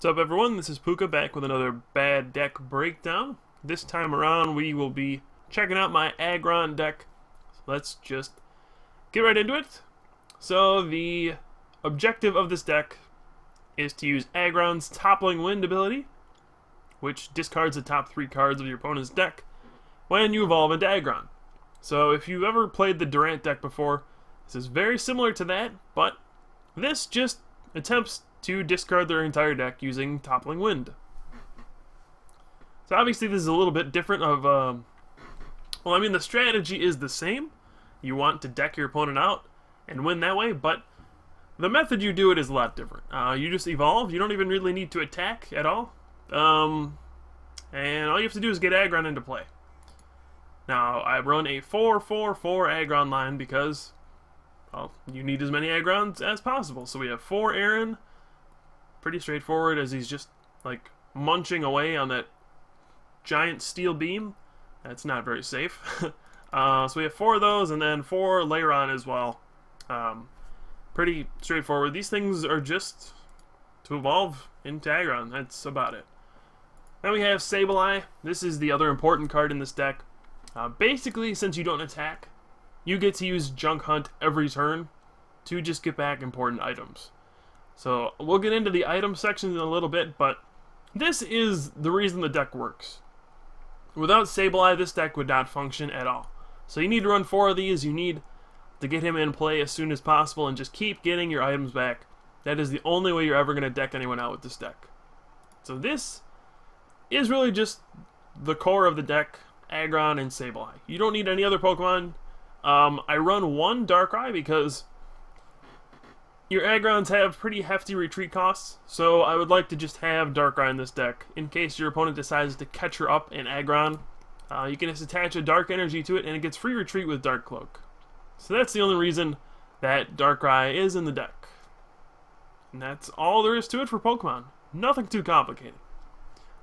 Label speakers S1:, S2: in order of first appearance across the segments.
S1: What's up, everyone? This is Pooka back with another bad deck breakdown. This time around we will be checking out my Aggron deck. So let's just get right into it. So the objective of this deck is to use Aggron's Toppling Wind ability, which discards the top 3 cards of your opponent's deck when you evolve into Aggron. So if you've ever played the Durant deck before, this is very similar to that, but this just attempts to discard their entire deck using Toppling Wind. So obviously this is a little bit different of, well, I mean, the strategy is the same. You want to deck your opponent out and win that way, but the method you do it is a lot different. You just evolve. You don't even really need to attack at all. And all you have to do is get Aggron into play. Now, I run a 4-4-4 Aggron line because, well, you need as many Aggrons as possible. So we have 4 Aaron. Pretty straightforward, as he's just like munching away on that giant steel beam. That's not very safe. So we have 4 of those, and then 4 Leiron as well. Pretty straightforward. These things are just to evolve into Aggron. That's about it. Then we have Sableye. This is the other important card in this deck. Basically, since you don't attack, you get to use Junk Hunt every turn to just get back important items. So we'll get into the item section in a little bit, but this is the reason the deck works. Without Sableye, this deck would not function at all. So you need to run 4 of these. You need to get him in play as soon as possible and just keep getting your items back. That is the only way you're ever going to deck anyone out with this deck. So this is really just the core of the deck, Aggron and Sableye. You don't need any other Pokemon. I run 1 Darkrai because your Aggrons have pretty hefty retreat costs, so I would like to just have Darkrai in this deck. In case your opponent decides to catch her up in Aggron, you can just attach a Dark Energy to it, and it gets free retreat with Dark Cloak. So that's the only reason that Darkrai is in the deck. And that's all there is to it for Pokemon. Nothing too complicated.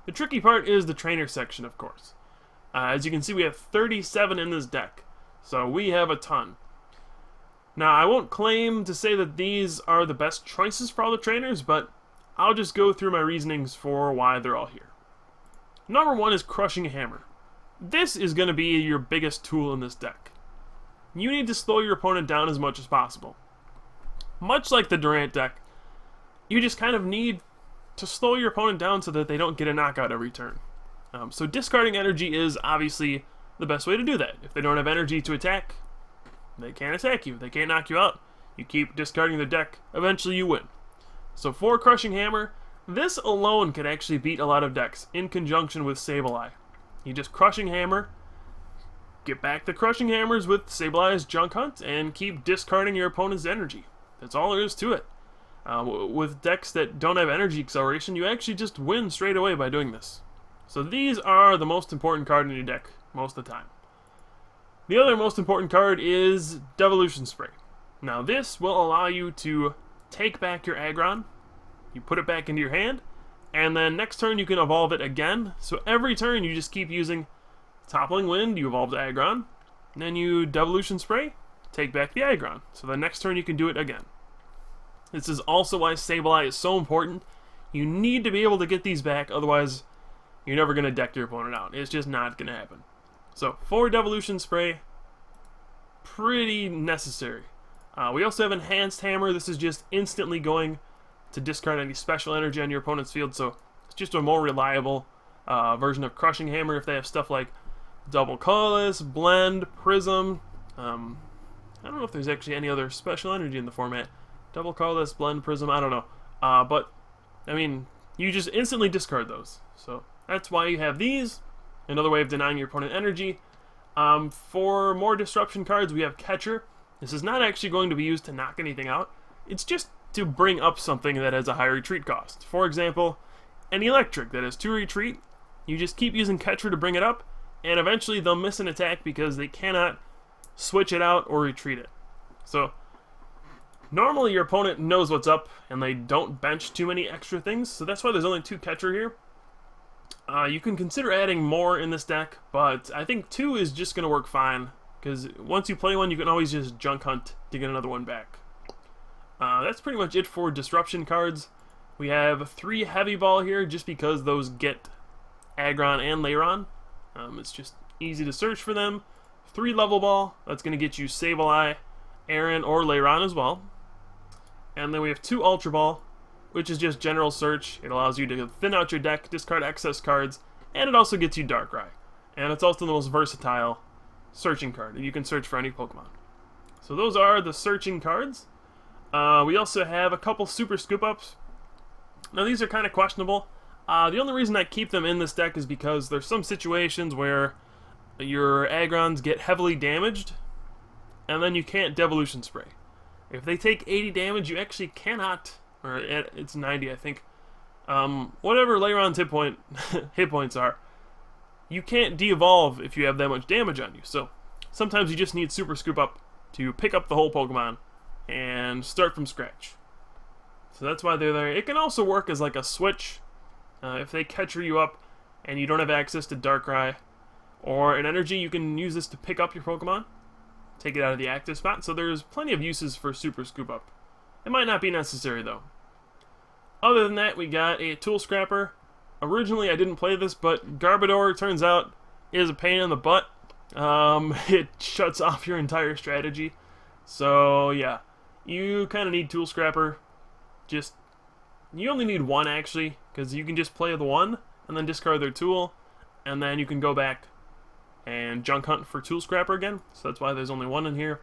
S1: The tricky part is the trainer section, of course. As you can see, we have 37 in this deck, so we have a ton. Now, I won't claim to say that these are the best choices for all the trainers, but I'll just go through my reasonings for why they're all here. Number 1 is Crushing Hammer. This is going to be your biggest tool in this deck. You need to slow your opponent down as much as possible. Much like the Durant deck, you just kind of need to slow your opponent down so that they don't get a knockout every turn. So discarding energy is obviously the best way to do that. If they don't have energy to attack, they can't attack you. They can't knock you out. You keep discarding the deck. Eventually you win. So for Crushing Hammer, this alone could actually beat a lot of decks in conjunction with Sableye. You just Crushing Hammer, get back the Crushing Hammers with Sableye's Junk Hunt, and keep discarding your opponent's energy. That's all there is to it. With decks that don't have energy acceleration, you actually just win straight away by doing this. So these are the most important card in your deck most of the time. The other most important card is Devolution Spray. Now this will allow you to take back your Aggron, you put it back into your hand, and then next turn you can evolve it again. So every turn you just keep using Toppling Wind, you evolve the Aggron, and then you Devolution Spray, take back the Aggron. So the next turn you can do it again. This is also why Sableye is so important. You need to be able to get these back, otherwise you're never going to deck your opponent out. It's just not going to happen. So, for Devolution Spray, pretty necessary. We also have Enhanced Hammer. This is just instantly going to discard any special energy on your opponent's field, so it's just a more reliable version of Crushing Hammer if they have stuff like Double Colorless, Blend, Prism. I don't know if there's actually any other special energy in the format. Double Colorless, Blend, Prism, I don't know. But, I mean, you just instantly discard those. So, that's why you have these. Another way of denying your opponent energy. For more disruption cards, we have Catcher. This is not actually going to be used to knock anything out. It's just to bring up something that has a high retreat cost. For example, an Electric that has 2 retreat. You just keep using Catcher to bring it up, and eventually they'll miss an attack because they cannot switch it out or retreat it. So, normally your opponent knows what's up, and they don't bench too many extra things, so that's why there's only 2 Catcher here. You can consider adding more in this deck, but I think 2 is just going to work fine, because once you play one, you can always just Junk Hunt to get another one back. That's pretty much it for disruption cards. We have 3 Heavy Ball here just because those get Aggron and Lairon. It's just easy to search for them. 3 Level Ball, that's going to get you Sableye, Aggron, or Lairon as well. And then we have 2 Ultra Ball, which is just general search. It allows you to thin out your deck, discard excess cards, and it also gets you Darkrai. And it's also the most versatile searching card. You can search for any Pokemon. So those are the searching cards. We also have a couple Super Scoop Ups. Now these are kind of questionable. The only reason I keep them in this deck is because there's some situations where your Aggrons get heavily damaged, and then you can't Devolution Spray. If they take 80 damage, you actually cannot, or it's 90 I think, whatever Lairon's hit points are, you can't de-evolve if you have that much damage on you. So sometimes you just need Super Scoop Up to pick up the whole Pokemon and start from scratch. So that's why they're there. It can also work as like a switch. If they catcher you up and you don't have access to Darkrai or an energy, you can use this to pick up your Pokemon, take it out of the active spot. So there's plenty of uses for Super Scoop Up. It might not be necessary though. Other than that, we got a Tool Scrapper. Originally I didn't play this, but Garbodor, turns out, is a pain in the butt. It shuts off your entire strategy. So yeah, you kind of need Tool Scrapper. You only need 1 actually, because you can just play the 1 and then discard their tool, and then you can go back and junk hunt for Tool Scrapper again. So that's why there's only 1 in here.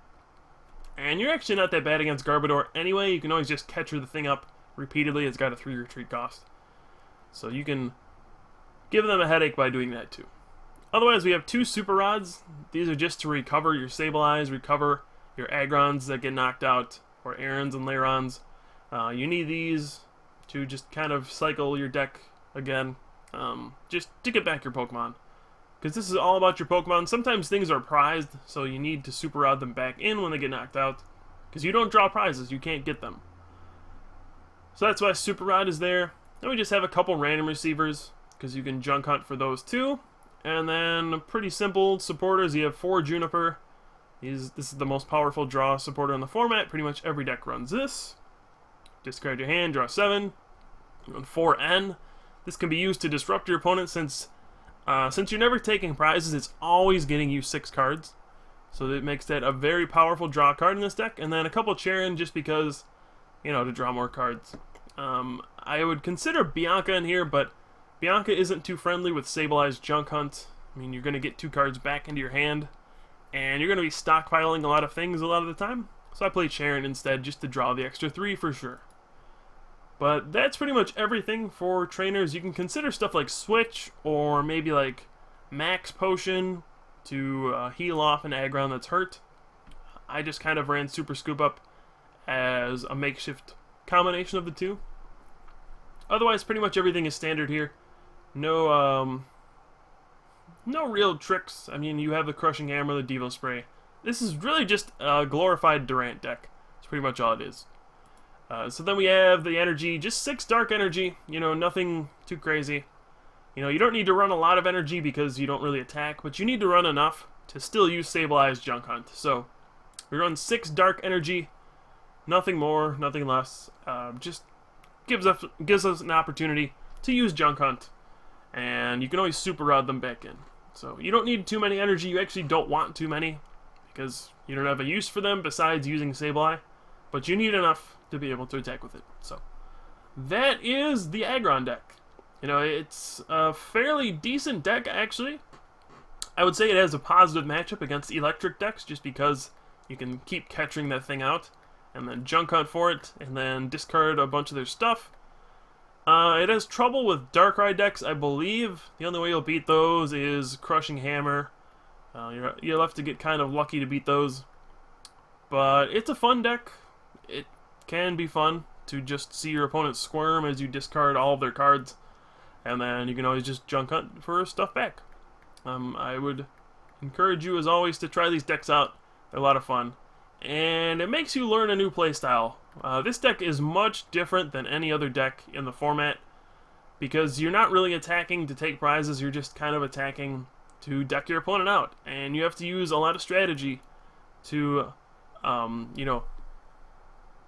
S1: And you're actually not that bad against Garbodor anyway. You can always just catcher the thing up repeatedly. It's got a 3 retreat cost. So you can give them a headache by doing that too. Otherwise, we have 2 Super Rods. These are just to recover your Sableyes, recover your Aggrons that get knocked out, or Aarons and Lairons. You need these to just kind of cycle your deck again, just to get back your Pokemon. Because this is all about your Pokemon. Sometimes things are prized, so you need to Super Rod them back in when they get knocked out. Because you don't draw prizes, you can't get them. So that's why Super Rod is there. Then we just have a couple random receivers, because you can junk hunt for those too. And then pretty simple supporters. You have 4 Juniper. This is the most powerful draw supporter in the format. Pretty much every deck runs this. Discard your hand, draw 7. 4 N. This can be used to disrupt your opponent since you're never taking prizes, it's always getting you 6 cards. So it makes that a very powerful draw card in this deck. And then a couple Charon just because, to draw more cards. I would consider Bianca in here, but Bianca isn't too friendly with Sableye's Junk Hunt. I mean, you're going to get 2 cards back into your hand, and you're going to be stockpiling a lot of things a lot of the time. So I play Charon instead just to draw the extra 3 for sure. But that's pretty much everything for trainers. You can consider stuff like Switch, or maybe like Max Potion to heal off an Aggron that's hurt. I just kind of ran Super Scoop Up as a makeshift combination of the 2. Otherwise, pretty much everything is standard here. No real tricks. I mean, you have the Crushing Hammer, the Devo Spray. This is really just a glorified Durant deck. That's pretty much all it is. So then we have the energy, just 6 dark energy, nothing too crazy. You don't need to run a lot of energy because you don't really attack, but you need to run enough to still use Sableye's Junk Hunt. So we run 6 dark energy, nothing more, nothing less. Just gives us an opportunity to use Junk Hunt, and you can always Super Rod them back in. So you don't need too many energy, you actually don't want too many, because you don't have a use for them besides using Sableye, but you need enough to be able to attack with it. So that is the Aggron deck. It's a fairly decent deck actually. I would say it has a positive matchup against electric decks just because you can keep catching that thing out and then junk hunt for it and then discard a bunch of their stuff. It has trouble with Darkrai decks, I believe. The only way you'll beat those is Crushing Hammer. You'll have to get kind of lucky to beat those. But it's a fun deck. It can be fun to just see your opponent squirm as you discard all of their cards, and then you can always just junk hunt for stuff back. I would encourage you as always to try these decks out. They're a lot of fun, and it makes you learn a new playstyle. This deck is much different than any other deck in the format because you're not really attacking to take prizes, you're just kind of attacking to deck your opponent out, and you have to use a lot of strategy to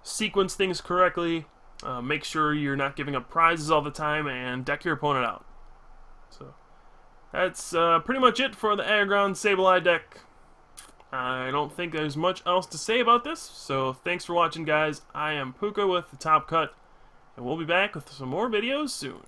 S1: sequence things correctly Make sure you're not giving up prizes all the time, and deck your opponent out. So that's pretty much it for the Aggron Sableye deck. I don't think there's much else to say about this, so thanks for watching, guys. I am Pooka with the Top Cut, and we'll be back with some more videos soon.